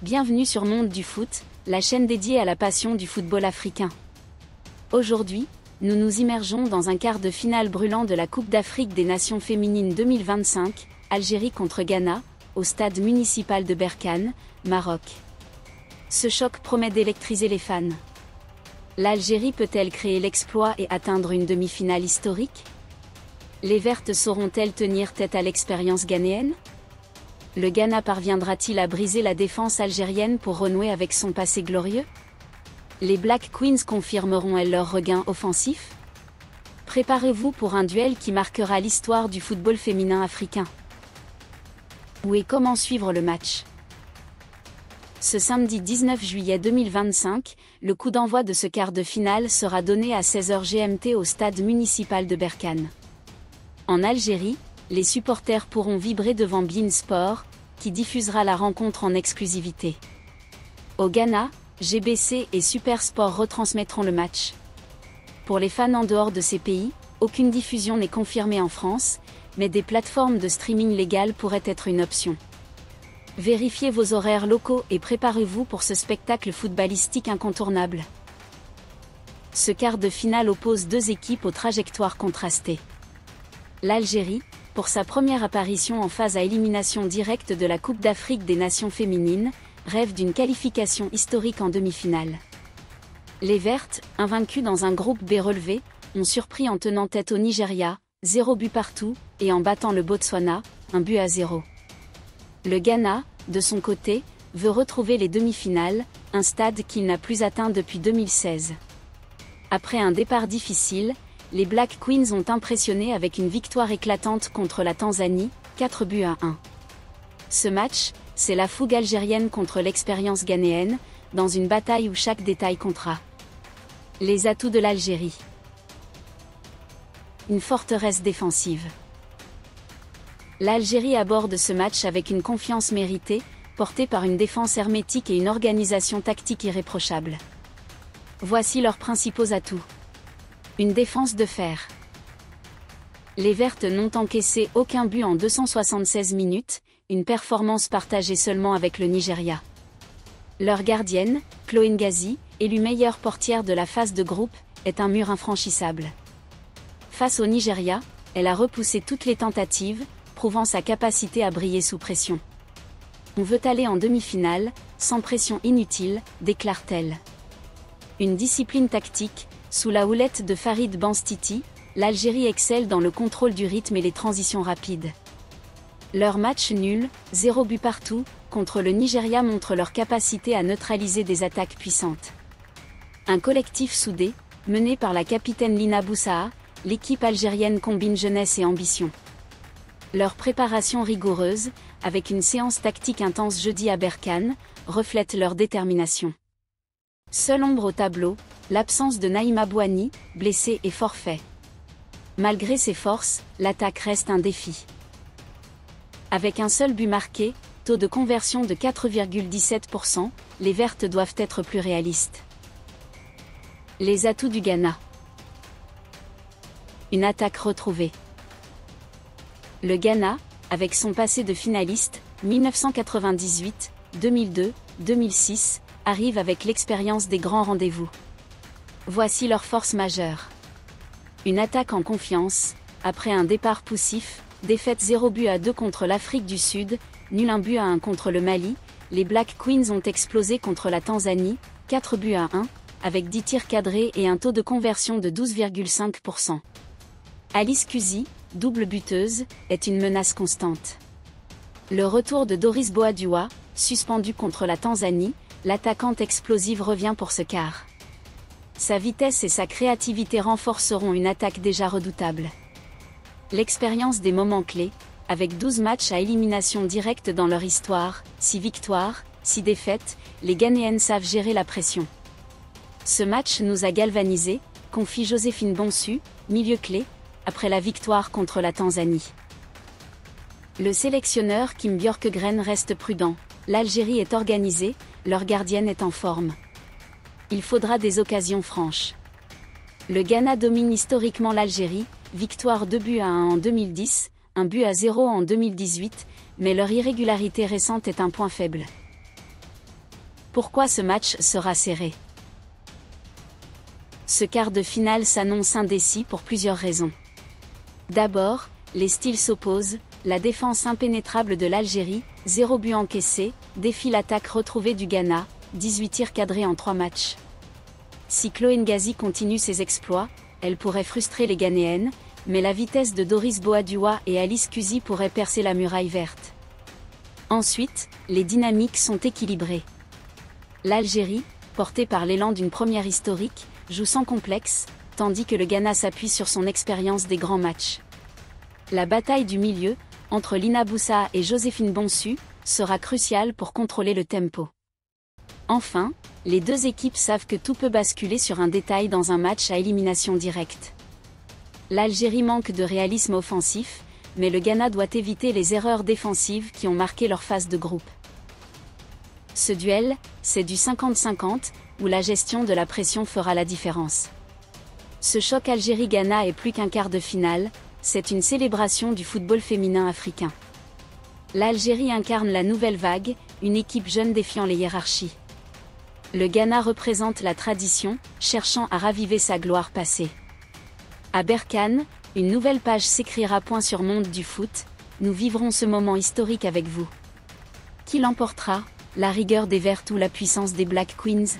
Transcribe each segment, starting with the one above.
Bienvenue sur Monde du Foot, la chaîne dédiée à la passion du football africain. Aujourd'hui, nous nous immergeons dans un quart de finale brûlant de la Coupe d'Afrique des Nations féminines 2025, Algérie contre Ghana, au stade municipal de Berkane, Maroc. Ce choc promet d'électriser les fans. L'Algérie peut-elle créer l'exploit et atteindre une demi-finale historique? Les Vertes sauront-elles tenir tête à l'expérience ghanéenne? Le Ghana parviendra-t-il à briser la défense algérienne pour renouer avec son passé glorieux? Les Black Queens confirmeront-elles leur regain offensif? Préparez-vous pour un duel qui marquera l'histoire du football féminin africain. Où et comment suivre le match? Ce samedi 19 juillet 2025, le coup d'envoi de ce quart de finale sera donné à 16h GMT au stade municipal de Berkane. En Algérie, les supporters pourront vibrer devant beIN Sport, qui diffusera la rencontre en exclusivité. Au Ghana, GBC et Super Sport retransmettront le match. Pour les fans en dehors de ces pays, aucune diffusion n'est confirmée en France, mais des plateformes de streaming légales pourraient être une option. Vérifiez vos horaires locaux et préparez-vous pour ce spectacle footballistique incontournable. Ce quart de finale oppose deux équipes aux trajectoires contrastées. L'Algérie, pour sa première apparition en phase à élimination directe de la Coupe d'Afrique des Nations féminines, rêve d'une qualification historique en demi-finale. Les Vertes, invaincues dans un groupe B relevé, ont surpris en tenant tête au Nigeria, 0 but partout, et en battant le Botswana, 1-0. Le Ghana, de son côté, veut retrouver les demi-finales, un stade qu'il n'a plus atteint depuis 2016. Après un départ difficile, les Black Queens ont impressionné avec une victoire éclatante contre la Tanzanie, 4-1. Ce match, c'est la fougue algérienne contre l'expérience ghanéenne, dans une bataille où chaque détail comptera. Les atouts de l'Algérie. Une forteresse défensive. L'Algérie aborde ce match avec une confiance méritée, portée par une défense hermétique et une organisation tactique irréprochable. Voici leurs principaux atouts. Une défense de fer. Les Vertes n'ont encaissé aucun but en 276 minutes, une performance partagée seulement avec le Nigeria. Leur gardienne, Chloé Ngazi, élue meilleure portière de la phase de groupe, est un mur infranchissable. Face au Nigeria, elle a repoussé toutes les tentatives, prouvant sa capacité à briller sous pression. On veut aller en demi-finale, sans pression inutile, déclare-t-elle. Une discipline tactique. Sous la houlette de Farid Benstiti, l'Algérie excelle dans le contrôle du rythme et les transitions rapides. Leur match nul, 0 but partout, contre le Nigeria montre leur capacité à neutraliser des attaques puissantes. Un collectif soudé, mené par la capitaine Lina Boussaha, l'équipe algérienne combine jeunesse et ambition. Leur préparation rigoureuse, avec une séance tactique intense jeudi à Berkane, reflète leur détermination. Seule ombre au tableau, l'absence de Naïma Bouani, blessée et forfait. Malgré ses forces, l'attaque reste un défi. Avec un seul but marqué, taux de conversion de 4,17%, les Vertes doivent être plus réalistes. Les atouts du Ghana. Une attaque retrouvée. Le Ghana, avec son passé de finaliste, 1998, 2002, 2006, arrive avec l'expérience des grands rendez-vous. Voici leur force majeure. Une attaque en confiance, après un départ poussif, défaite 0-2 contre l'Afrique du Sud, nul 1-1 contre le Mali, les Black Queens ont explosé contre la Tanzanie, 4-1, avec 10 tirs cadrés et un taux de conversion de 12,5%. Alice Kusi, double buteuse, est une menace constante. Le retour de Doris Boadua, suspendue contre la Tanzanie, l'attaquante explosive revient pour ce quart. Sa vitesse et sa créativité renforceront une attaque déjà redoutable. L'expérience des moments clés, avec 12 matchs à élimination directe dans leur histoire, 6 victoires, 6 défaites, les Ghanéennes savent gérer la pression. Ce match nous a galvanisés, confie Joséphine Bonsu, milieu clé, après la victoire contre la Tanzanie. Le sélectionneur Kim Björkgren reste prudent. L'Algérie est organisée, leur gardienne est en forme. Il faudra des occasions franches. Le Ghana domine historiquement l'Algérie, victoire 2-1 en 2010, 1-0 en 2018, mais leur irrégularité récente est un point faible. Pourquoi ce match sera serré? Ce quart de finale s'annonce indécis pour plusieurs raisons. D'abord, les styles s'opposent, la défense impénétrable de l'Algérie, 0 but encaissé, défie l'attaque retrouvée du Ghana, 18 tirs cadrés en 3 matchs. Si Chloé Ngazi continue ses exploits, elle pourrait frustrer les Ghanéennes, mais la vitesse de Doris Boadua et Alice Kusi pourrait percer la muraille verte. Ensuite, les dynamiques sont équilibrées. L'Algérie, portée par l'élan d'une première historique, joue sans complexe, tandis que le Ghana s'appuie sur son expérience des grands matchs. La bataille du milieu, entre Lina Boussa et Joséphine Bonsu, sera cruciale pour contrôler le tempo. Enfin, les deux équipes savent que tout peut basculer sur un détail dans un match à élimination directe. L'Algérie manque de réalisme offensif, mais le Ghana doit éviter les erreurs défensives qui ont marqué leur phase de groupe. Ce duel, c'est du 50-50, où la gestion de la pression fera la différence. Ce choc Algérie-Ghana est plus qu'un quart de finale, c'est une célébration du football féminin africain. L'Algérie incarne la nouvelle vague, une équipe jeune défiant les hiérarchies. Le Ghana représente la tradition, cherchant à raviver sa gloire passée. À Berkane, une nouvelle page s'écrira. Sur Monde du foot, nous vivrons ce moment historique avec vous. Qui l'emportera, la rigueur des Vertes ou la puissance des Black Queens?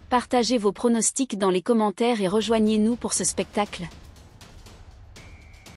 Partagez vos pronostics dans les commentaires et rejoignez-nous pour ce spectacle.